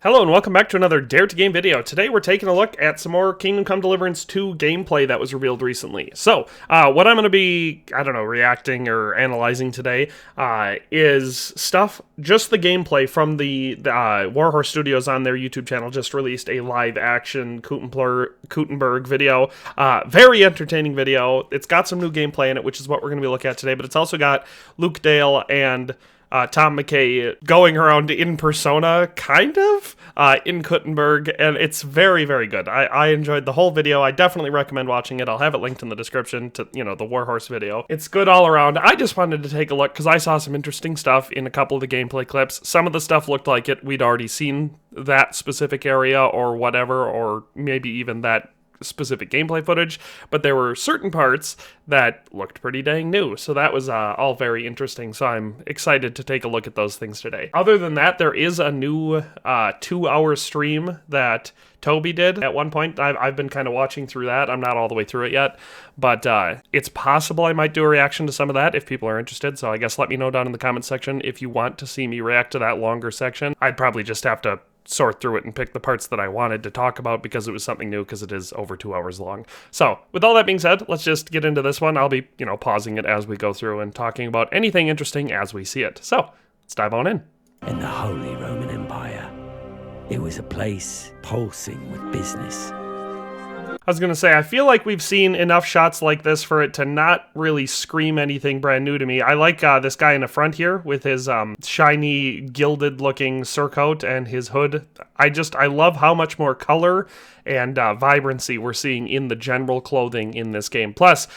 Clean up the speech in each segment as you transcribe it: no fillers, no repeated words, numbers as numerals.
Hello and welcome back to another Dare to Game video. Today we're taking a look at some more Kingdom Come Deliverance II gameplay that was revealed recently. So, what I'm going to be, reacting or analyzing today is stuff, just the gameplay from the Warhorse Studios on their YouTube channel just released a live-action Kuttenberg video. Very entertaining video. It's got some new gameplay in it, which is what we're going to be looking at today, but it's also got Luke Dale and Tom McKay going around in persona, kind of, in Kuttenberg, and it's very, very good. I enjoyed the whole video. I definitely recommend watching it. I'll have it linked in the description to, the Warhorse video. It's good all around. I just wanted to take a look because I saw some interesting stuff in a couple of the gameplay clips. Some of the stuff looked like we'd already seen that specific area or whatever, or maybe even that specific gameplay footage, but there were certain parts that looked pretty dang new, so that was all very interesting, so I'm excited to take a look at those things today. Other than that, there is a new 2-hour stream that Toby did at one point. I've been kind of watching through that. I'm not all the way through it yet, but it's possible I might do a reaction to some of that if people are interested, so I guess let me know down in the comments section if you want to see me react to that longer section. I'd probably just have to sort through it and pick the parts that I wanted to talk about because it was something new, because it is over 2 hours long. So, with all that being said, let's just get into this one. I'll be, pausing it as we go through and talking about anything interesting as we see it. So, let's dive on in. In the Holy Roman Empire, it was a place pulsing with business. I was going to say, I feel like we've seen enough shots like this for it to not really scream anything brand new to me. I like this guy in the front here with his shiny, gilded-looking surcoat and his hood. I love how much more color and vibrancy we're seeing in the general clothing in this game. Plus,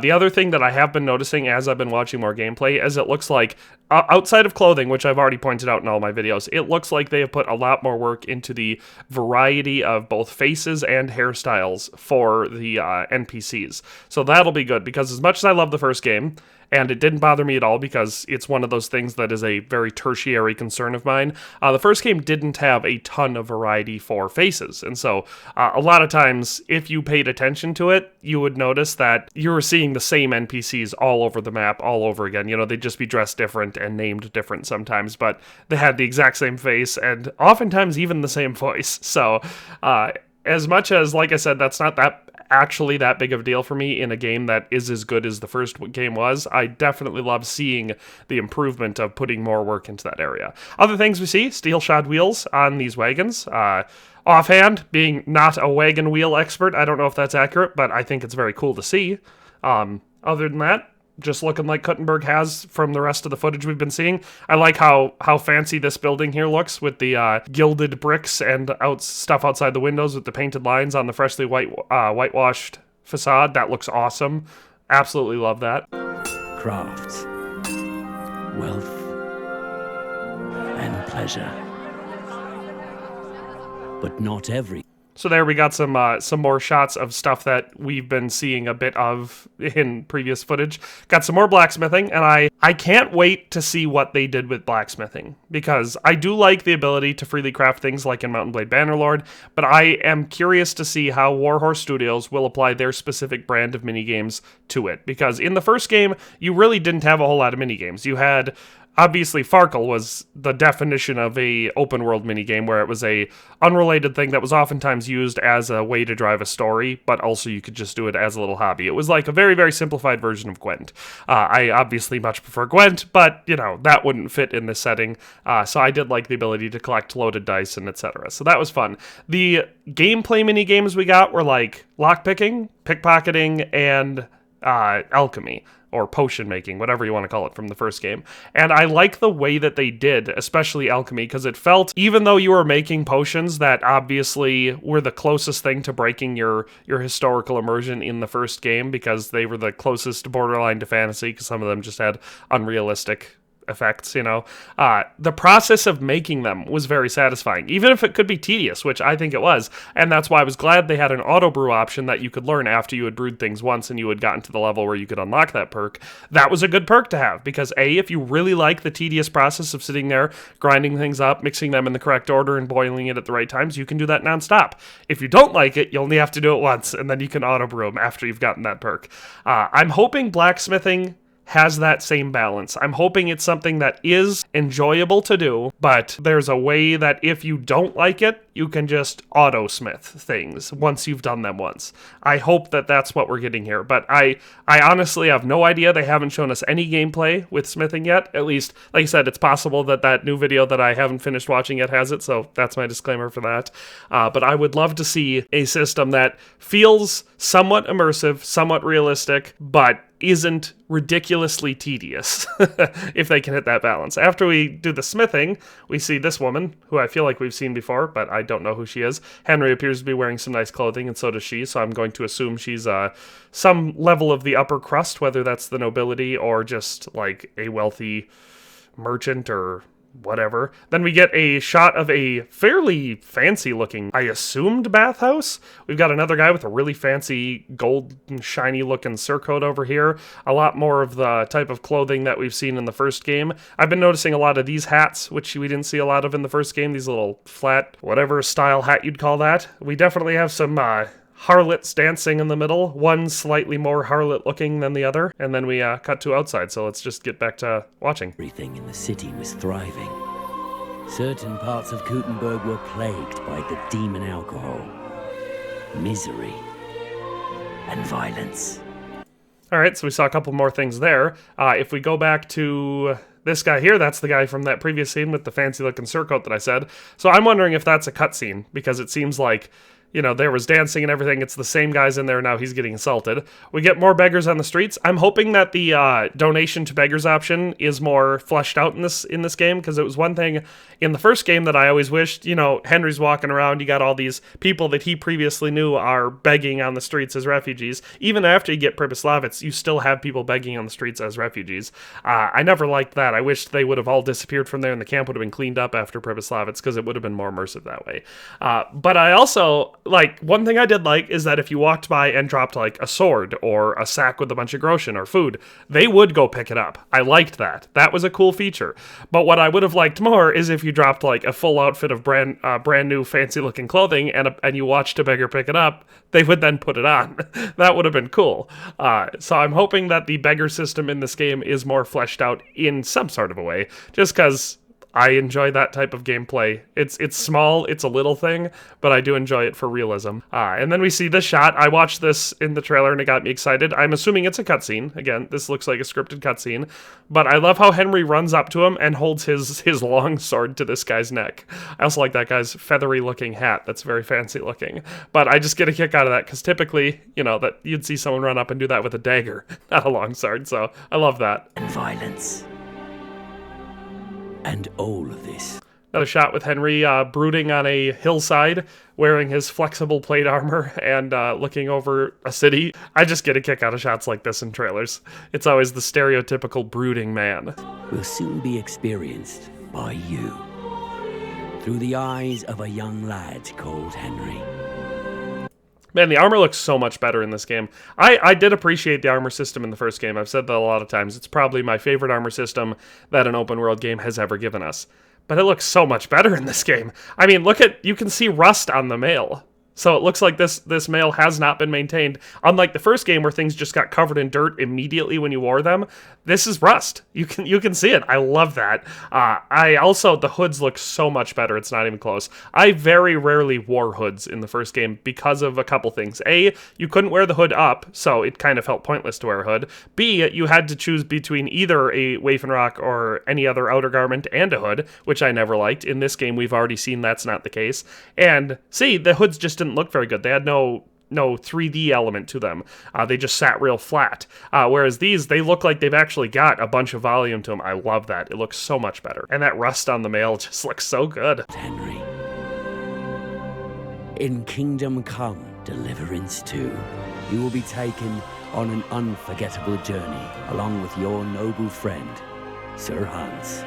the other thing that I have been noticing as I've been watching more gameplay is it looks like, outside of clothing, which I've already pointed out in all my videos, it looks like they have put a lot more work into the variety of both faces and hairstyles for the NPCs. So that'll be good, because as much as I love the first game, and it didn't bother me at all because it's one of those things that is a very tertiary concern of mine. The first game didn't have a ton of variety for faces, and so a lot of times, if you paid attention to it, you would notice that you were seeing the same NPCs all over the map, all over again. They'd just be dressed different and named different sometimes, but they had the exact same face, and oftentimes even the same voice. So, as much as, like I said, that's not actually that big of a deal for me in a game that is as good as the first game was, I definitely love seeing the improvement of putting more work into that area. Other things we see, steel shod wheels on these wagons. Offhand, being not a wagon wheel expert, I don't know if that's accurate, but I think it's very cool to see. Other than that, just looking like Kuttenberg has from the rest of the footage we've been seeing. I like how fancy this building here looks with the gilded bricks and stuff outside the windows with the painted lines on the freshly whitewashed facade. That looks awesome. Absolutely love that. Crafts, wealth, and pleasure. But not every. So there we got some more shots of stuff that we've been seeing a bit of in previous footage. Got some more blacksmithing, and I can't wait to see what they did with blacksmithing, because I do like the ability to freely craft things like in Mountain Blade Bannerlord, but I am curious to see how Warhorse Studios will apply their specific brand of minigames to it, because in the first game, you really didn't have a whole lot of minigames. You had... Obviously, Farkle was the definition of a open-world minigame where it was a unrelated thing that was oftentimes used as a way to drive a story, but also you could just do it as a little hobby. It was like a very, very simplified version of Gwent. I obviously much prefer Gwent, but, that wouldn't fit in this setting, so I did like the ability to collect loaded dice and etc. So that was fun. The gameplay minigames we got were like lockpicking, pickpocketing, and alchemy, or potion making, whatever you want to call it, from the first game. And I like the way that they did, especially alchemy, because it felt, even though you were making potions that obviously were the closest thing to breaking your historical immersion in the first game, because they were the closest borderline to fantasy, because some of them just had unrealistic effects, the process of making them was very satisfying, even if it could be tedious, which I think it was, and that's why I was glad they had an auto brew option that you could learn after you had brewed things once and you had gotten to the level where you could unlock that perk. That was a good perk to have, because if you really like the tedious process of sitting there, grinding things up, mixing them in the correct order, and boiling it at the right times, you can do that nonstop. If you don't like it, you'll only have to do it once, and then you can auto brew them after you've gotten that perk. I'm hoping blacksmithing has that same balance. I'm hoping it's something that is enjoyable to do, but there's a way that if you don't like it, you can just auto-smith things once you've done them once. I hope that that's what we're getting here, but I honestly have no idea. They haven't shown us any gameplay with smithing yet. At least, like I said, it's possible that that new video that I haven't finished watching yet has it, so that's my disclaimer for that. But I would love to see a system that feels somewhat immersive, somewhat realistic, but isn't ridiculously tedious, if they can hit that balance. After we do the smithing, we see this woman, who I feel like we've seen before, but I don't know who she is. Henry appears to be wearing some nice clothing, and so does she, so I'm going to assume she's some level of the upper crust, whether that's the nobility or just like a wealthy merchant or whatever. Then we get a shot of a fairly fancy looking, I assumed, bathhouse. We've got another guy with a really fancy gold shiny looking surcoat over here. A lot more of the type of clothing that we've seen in the first game. I've been noticing a lot of these hats, which we didn't see a lot of in the first game. These little flat, whatever style hat you'd call that. We definitely have some harlots dancing in the middle, one slightly more harlot looking than the other, and then we cut to outside, so let's just get back to watching. Everything in the city was thriving. Certain parts of Kuttenberg were plagued by the demon alcohol, misery, and violence. Alright, so we saw a couple more things there. If we go back to this guy here, that's the guy from that previous scene with the fancy looking surcoat that I said. So I'm wondering if that's a cutscene, because it seems like, you know, there was dancing and everything. It's the same guys in there. Now he's getting assaulted. We get more beggars on the streets. I'm hoping that the donation to beggars option is more fleshed out in this game, because it was one thing in the first game that I always wished. You know, Henry's walking around. You got all these people that he previously knew are begging on the streets as refugees. Even after you get Pribyslavitz, you still have people begging on the streets as refugees. I never liked that. I wished they would have all disappeared from there and the camp would have been cleaned up after Pribyslavitz, because it would have been more immersive that way. But I also, like, one thing I did like is that if you walked by and dropped like a sword or a sack with a bunch of groschen or food, they would go pick it up. I liked that. That was a cool feature. But what I would have liked more is if you dropped like a full outfit of brand new fancy looking clothing and you watched a beggar pick it up, they would then put it on. That would have been cool. So I'm hoping that the beggar system in this game is more fleshed out in some sort of a way, just because I enjoy that type of gameplay. It's small, it's a little thing, but I do enjoy it for realism. And then we see this shot. I watched this in the trailer and it got me excited. I'm assuming it's a cutscene. Again, this looks like a scripted cutscene. But I love how Henry runs up to him and holds his long sword to this guy's neck. I also like that guy's feathery looking hat. That's very fancy looking. But I just get a kick out of that because typically, you know, that you'd see someone run up and do that with a dagger, not a long sword. So I love that. And violence. And all of this. Another shot with Henry brooding on a hillside, wearing his flexible plate armor and looking over a city. I just get a kick out of shots like this in trailers. It's always the stereotypical brooding man. Will soon be experienced by you through the eyes of a young lad called Henry. Man, the armor looks so much better in this game. I did appreciate the armor system in the first game. I've said that a lot of times. It's probably my favorite armor system that an open world game has ever given us. But it looks so much better in this game. I mean, you can see rust on the mail. So it looks like this mail has not been maintained. Unlike the first game where things just got covered in dirt immediately when you wore them, this is rust. You can see it. I love that. The hoods look so much better. It's not even close. I very rarely wore hoods in the first game because of a couple things. A, you couldn't wear the hood up, so it kind of felt pointless to wear a hood. B, you had to choose between either a Waffenrock or any other outer garment and a hood, which I never liked. In this game, we've already seen that's not the case. And C, the hoods just didn't look very good. They had no 3D element to them. They just sat real flat. Whereas these, they look like they've actually got a bunch of volume to them. I love that. It looks so much better. And that rust on the mail just looks so good. Henry. In Kingdom Come, Deliverance II, you will be taken on an unforgettable journey along with your noble friend, Sir Hans.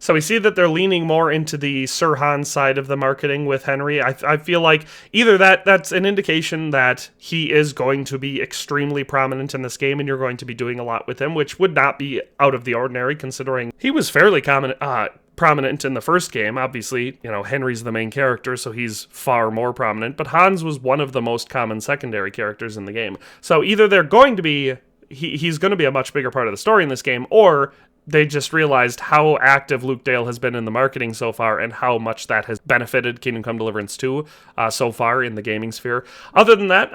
So we see that they're leaning more into the Sir Hans side of the marketing with Henry. I feel like either that's an indication that he is going to be extremely prominent in this game and you're going to be doing a lot with him, which would not be out of the ordinary considering he was fairly prominent in the first game. Obviously, you know, Henry's the main character, so he's far more prominent, but Hans was one of the most common secondary characters in the game. So either they're going to be he's going to be a much bigger part of the story in this game, or they just realized how active Luke Dale has been in the marketing so far and how much that has benefited Kingdom Come Deliverance II so far in the gaming sphere. Other than that,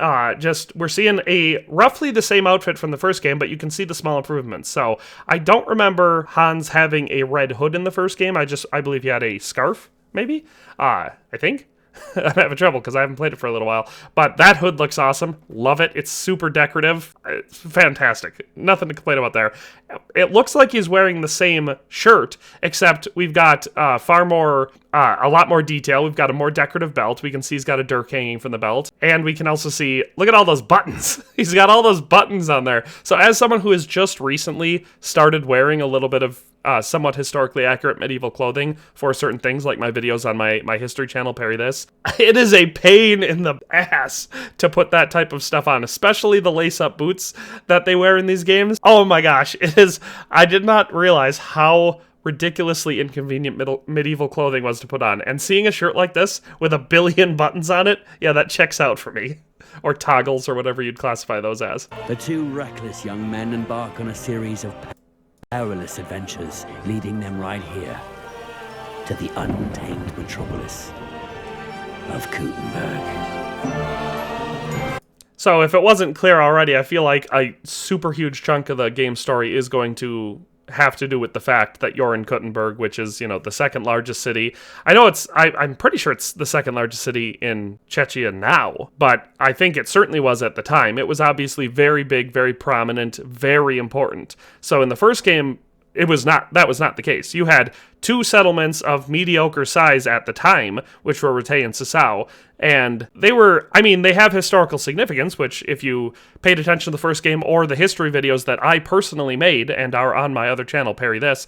we're seeing a roughly the same outfit from the first game, but you can see the small improvements. So I don't remember Hans having a red hood in the first game. I believe he had a scarf, maybe? I think. I'm having trouble because I haven't played it for a little while. But that hood looks awesome. Love it. It's super decorative. It's fantastic. Nothing to complain about there. It looks like he's wearing the same shirt, except we've got a lot more detail. We've got a more decorative belt. We can see he's got a dirk hanging from the belt. And we can also see, look at all those buttons. He's got all those buttons on there. So as someone who has just recently started wearing a little bit of somewhat historically accurate medieval clothing for certain things, like my videos on my history channel, Parry This. It is a pain in the ass to put that type of stuff on, especially the lace-up boots that they wear in these games. Oh my gosh, it is. I did not realize how ridiculously inconvenient medieval clothing was to put on. And seeing a shirt like this with a billion buttons on it, yeah, that checks out for me. Or toggles, or whatever you'd classify those as. The two reckless young men embark on a series of perilous adventures, leading them right here to the untamed metropolis of Kuttenberg. So if it wasn't clear already, I feel like a super huge chunk of the game story is going to have to do with the fact that you're in Kuttenberg, which is, the second largest city. I know I'm pretty sure it's the second largest city in Czechia now, but I think it certainly was at the time. It was obviously very big, very prominent, very important. So in the first game, that was not the case. You had two settlements of mediocre size at the time, which were Rete and Sasau, and they have historical significance, which if you paid attention to the first game or the history videos that I personally made and are on my other channel, Parry This,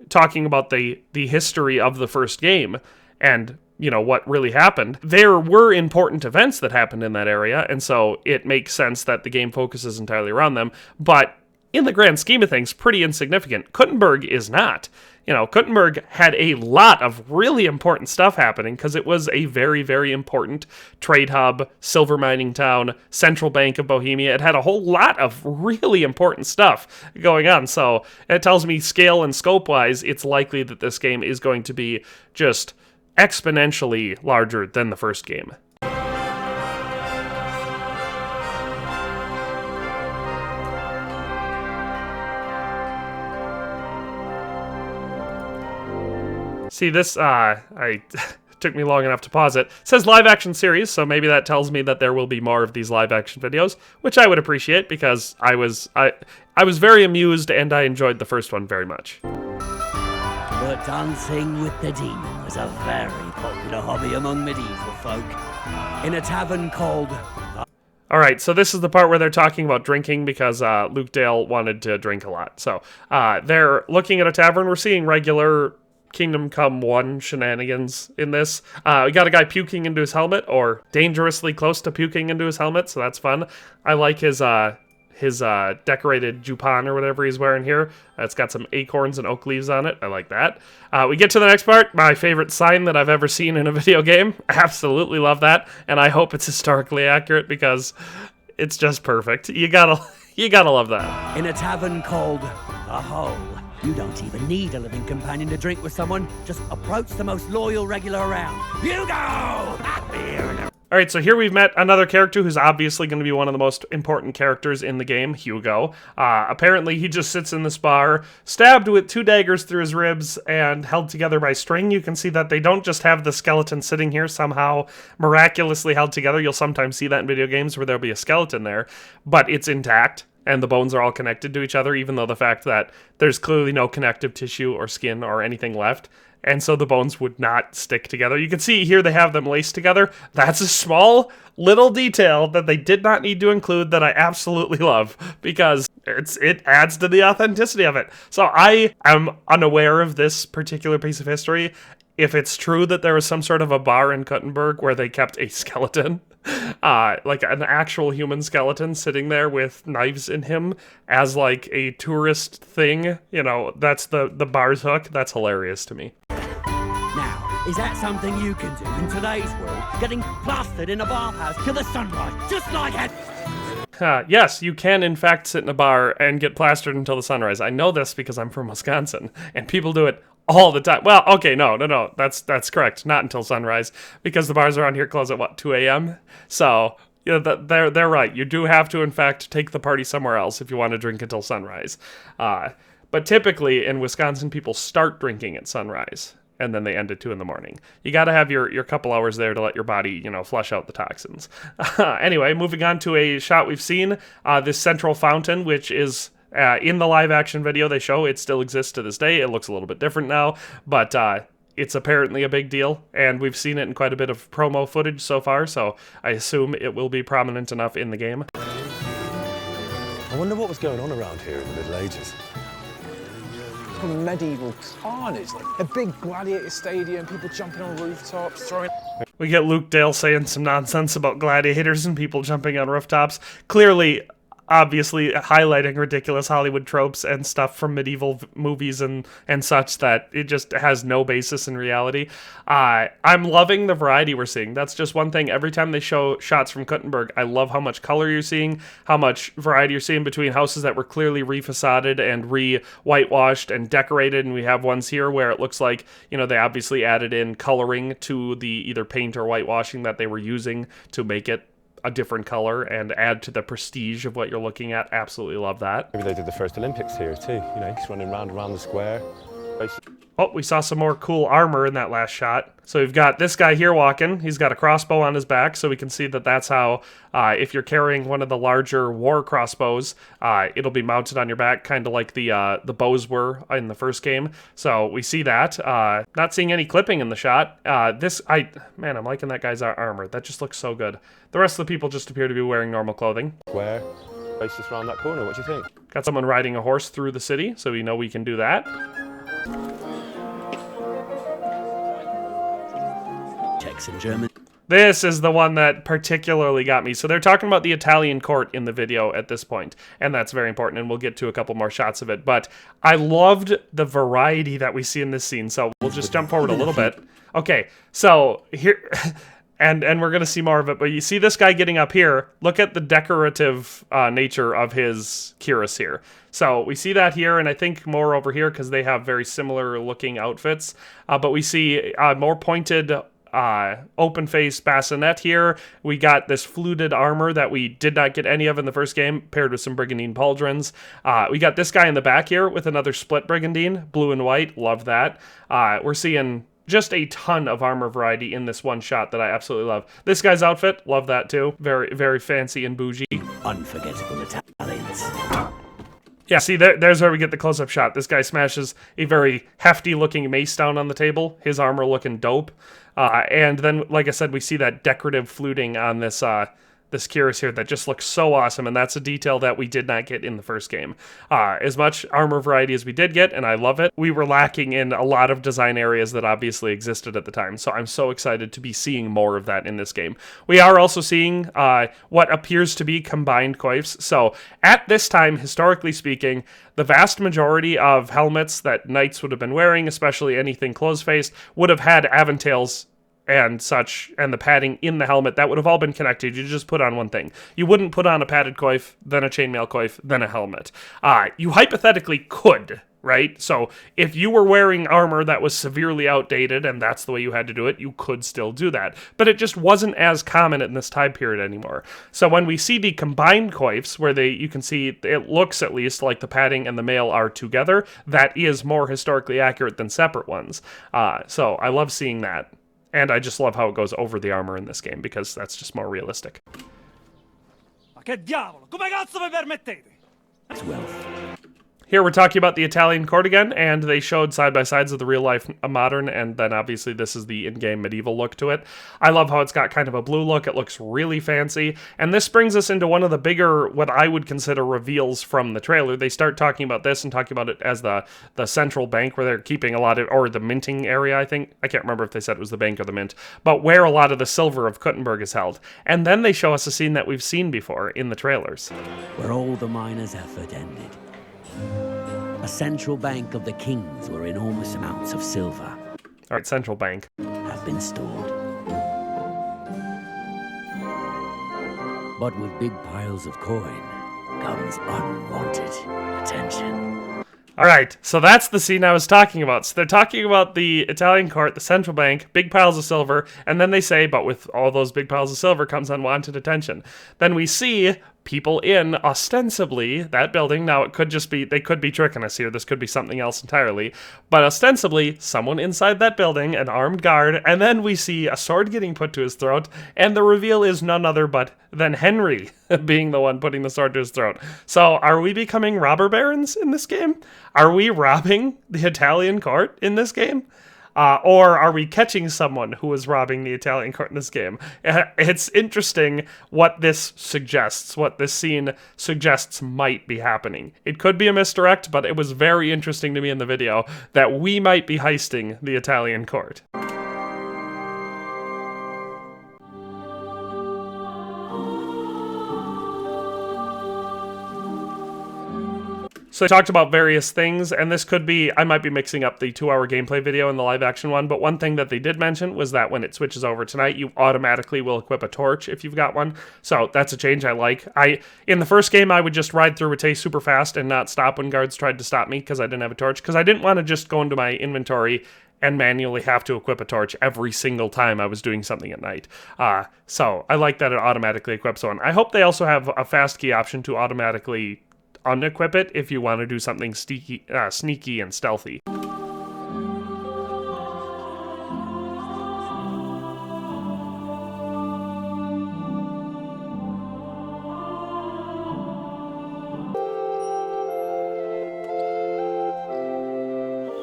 talking about the history of the first game and what really happened, there were important events that happened in that area, and so it makes sense that the game focuses entirely around them, but in the grand scheme of things, pretty insignificant. Kuttenberg is not. Kuttenberg had a lot of really important stuff happening because it was a very, very important trade hub, silver mining town, central bank of Bohemia. It had a whole lot of really important stuff going on. So it tells me scale and scope-wise, it's likely that this game is going to be just exponentially larger than the first game. See, this, took me long enough to pause it. It says live action series, so maybe that tells me that there will be more of these live action videos, which I would appreciate because I was very amused and I enjoyed the first one very much. But dancing with the demon was a very popular hobby among medieval folk. In a tavern called... Alright, so this is the part where they're talking about drinking because Luke Dale wanted to drink a lot. So they're looking at a tavern. We're seeing regular Kingdom Come 1 shenanigans in this. We got a guy puking into his helmet, or dangerously close to puking into his helmet, so that's fun. I like his decorated jupan or whatever he's wearing here. It's got some acorns and oak leaves on it. I like that. We get to the next part. My favorite sign that I've ever seen in a video game. Absolutely love that, and I hope it's historically accurate because it's just perfect. You gotta love that. In a tavern called A Hole. You don't even need a living companion to drink with someone. Just approach the most loyal regular around. Hugo! Alright, so here we've met another character who's obviously going to be one of the most important characters in the game, Hugo. Apparently he just sits in this bar, stabbed with 2 daggers through his ribs and held together by string. You can see that they don't just have the skeleton sitting here somehow miraculously held together. You'll sometimes see that in video games where there'll be a skeleton there, but it's intact. And the bones are all connected to each other, even though the fact that there's clearly no connective tissue or skin or anything left. And so the bones would not stick together. You can see here they have them laced together. That's a small little detail that they did not need to include that I absolutely love because it adds to the authenticity of it. So I am unaware of this particular piece of history. If it's true that there was some sort of a bar in Kuttenberg where they kept a skeleton, like an actual human skeleton sitting there with knives in him as like a tourist thing, that's the bar's hook. That's hilarious to me. Now, is that something you can do in today's world? Getting plastered in a bathhouse till the sunrise, just like it. Yes, you can in fact sit in a bar and get plastered until the sunrise. I know this because I'm from Wisconsin, and people do it all the time. Well, okay, no, that's correct. Not until sunrise, because the bars around here close at, what, 2 a.m.? So, yeah, they're right. You do have to, in fact, take the party somewhere else if you want to drink until sunrise. But typically, in Wisconsin, people start drinking at sunrise, and then they end at 2 in the morning. You got to have your couple hours there to let your body, flush out the toxins. Anyway, moving on to a shot we've seen, this central fountain, which is in the live action video they show. It still exists to this day. It looks a little bit different now, but it's apparently a big deal, and we've seen it in quite a bit of promo footage so far, so I assume it will be prominent enough in the game. I wonder what was going on around here in the Middle Ages. Medieval carnage, like a big gladiator stadium, people jumping on rooftops, throwing... We get Luke Dale saying some nonsense about gladiators and people jumping on rooftops. Clearly, obviously highlighting ridiculous Hollywood tropes and stuff from medieval movies and such that it just has no basis in reality. I'm loving the variety we're seeing. That's just one thing. Every time they show shots from Kuttenberg, I love how much color you're seeing, how much variety you're seeing between houses that were clearly refacaded and re-whitewashed and decorated, and we have ones here where it looks like, they obviously added in coloring to the either paint or whitewashing that they were using to make it a different color and add to the prestige of what you're looking at. Absolutely love that. Maybe they did the first Olympics here too, just running around the square. Oh, we saw some more cool armor in that last shot. So we've got this guy here walking. He's got a crossbow on his back, so we can see that that's how, if you're carrying one of the larger war crossbows, it'll be mounted on your back, kind of like the bows were in the first game. So we see that. Not seeing any clipping in the shot. I'm liking that guy's armor. That just looks so good. The rest of the people just appear to be wearing normal clothing. Square, just around that corner. What do you think? Got someone riding a horse through the city, so we know we can do that. And German. This is the one that particularly got me. So they're talking about the Italian court in the video at this point, and that's very important, and we'll get to a couple more shots of it. But I loved the variety that we see in this scene, so we'll just jump forward a little bit. Okay, so here... And we're going to see more of it, but you see this guy getting up here. Look at the decorative nature of his cuirass here. So we see that here, and I think more over here because they have very similar looking outfits. But we see more pointed open-faced bassinet here. We got this fluted armor that we did not get any of in the first game, paired with some brigandine pauldrons. We got this guy in the back here with another split brigandine, blue and white. Love that. We're seeing just a ton of armor variety in this one shot that I absolutely love. This guy's outfit, love that too. Very, very fancy and bougie. Unforgettable Italians. Yeah, see, there's where we get the close-up shot. This guy smashes a very hefty-looking mace down on the table. His armor looking dope. And then, like I said, we see that decorative fluting on this this cuirass here that just looks so awesome, and that's a detail that we did not get in the first game. As much armor variety as we did get, and I love it, we were lacking in a lot of design areas that obviously existed at the time, so I'm so excited to be seeing more of that in this game. We are also seeing what appears to be combined coifs. So at this time, historically speaking, the vast majority of helmets that knights would have been wearing, especially anything close-faced, would have had aventails and such, and the padding in the helmet, that would have all been connected. You just put on one thing. You wouldn't put on a padded coif, then a chainmail coif, then a helmet. You hypothetically could, right? So if you were wearing armor that was severely outdated and that's the way you had to do it, you could still do that. But it just wasn't as common in this time period anymore. So when we see the combined coifs, where you can see, it looks at least like the padding and the mail are together, that is more historically accurate than separate ones. So I love seeing that. And I just love how it goes over the armor in this game, because that's just more realistic. Ma che diavolo? Come cazzo vi permettete? Wealth. Here we're talking about the Italian court again, and they showed side-by-sides of the real-life modern, and then obviously this is the in-game medieval look to it. I love how it's got kind of a blue look. It looks really fancy, and this brings us into one of the bigger, what I would consider reveals from the trailer. They start talking about this and talking about it as the central bank where they're keeping a lot of, or the minting area, I think. I can't remember if they said it was the bank or the mint, but where a lot of the silver of Kuttenberg is held. And then they show us a scene that we've seen before in the trailers. Where all the miners' effort ended. A central bank of the kings where enormous amounts of silver, all right, central bank, have been stored. But with big piles of coin comes unwanted attention. All right, so that's the scene I was talking about. So they're talking about the Italian court, the central bank, big piles of silver, and then they say, but with all those big piles of silver comes unwanted attention. Then we see people in, ostensibly, that building. Now, it could just be, they could be tricking us here. This could be something else entirely. But ostensibly, someone inside that building, an armed guard, and then we see a sword getting put to his throat, and the reveal is none other but than Henry being the one putting the sword to his throat. So, are we becoming robber barons in this game? Are we robbing the Italian court in this game? Or are we catching someone who is robbing the Italian court in this game? It's interesting what this suggests, what this scene suggests might be happening. It could be a misdirect, but it was very interesting to me in the video that we might be heisting the Italian court. So I talked about various things, and this could be, I might be mixing up the 2-hour gameplay video and the live action one, but one thing that they did mention was that when it switches over tonight, you automatically will equip a torch if you've got one. So that's a change I like. In the first game, I would just ride through Rattay super fast and not stop when guards tried to stop me because I didn't have a torch, because I didn't want to just go into my inventory and manually have to equip a torch every single time I was doing something at night. So I like that it automatically equips one. I hope they also have a fast key option to automatically unequip it if you want to do something sneaky and stealthy.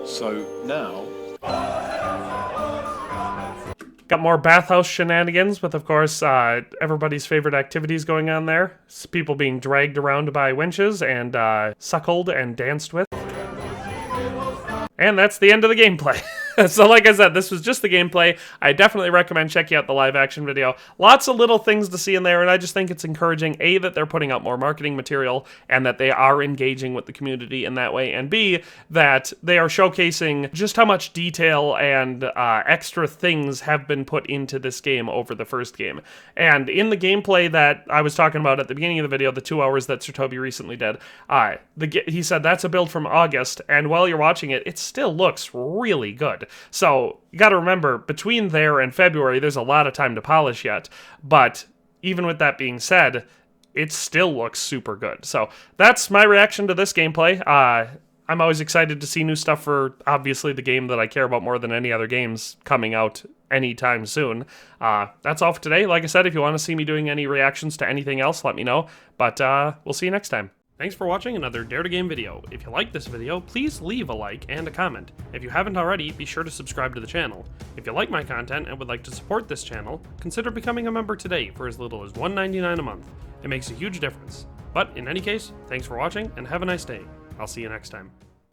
So now... Got more bathhouse shenanigans with, of course, everybody's favorite activities going on there. It's people being dragged around by winches and suckled and danced with. And that's the end of the gameplay. So like I said, this was just the gameplay. I definitely recommend checking out the live action video. Lots of little things to see in there, and I just think it's encouraging, A, that they're putting out more marketing material and that they are engaging with the community in that way, and B, that they are showcasing just how much detail and extra things have been put into this game over the first game. And in the gameplay that I was talking about at the beginning of the video, the 2 hours that Sir Toby recently did, he said that's a build from August, and while you're watching it, it still looks really good. So you got to remember, between there and February, there's a lot of time to polish yet. But even with that being said, it still looks super good. So that's my reaction to this gameplay. I'm always excited to see new stuff for, obviously, the game that I care about more than any other games coming out anytime soon. That's all for today. Like I said, if you want to see me doing any reactions to anything else, let me know. But we'll see you next time. Thanks for watching another Dare to Game video. If you liked this video, please leave a like and a comment. If you haven't already, be sure to subscribe to the channel. If you like my content and would like to support this channel, consider becoming a member today for as little as $1.99 a month. It makes a huge difference. But in any case, thanks for watching and have a nice day. I'll see you next time.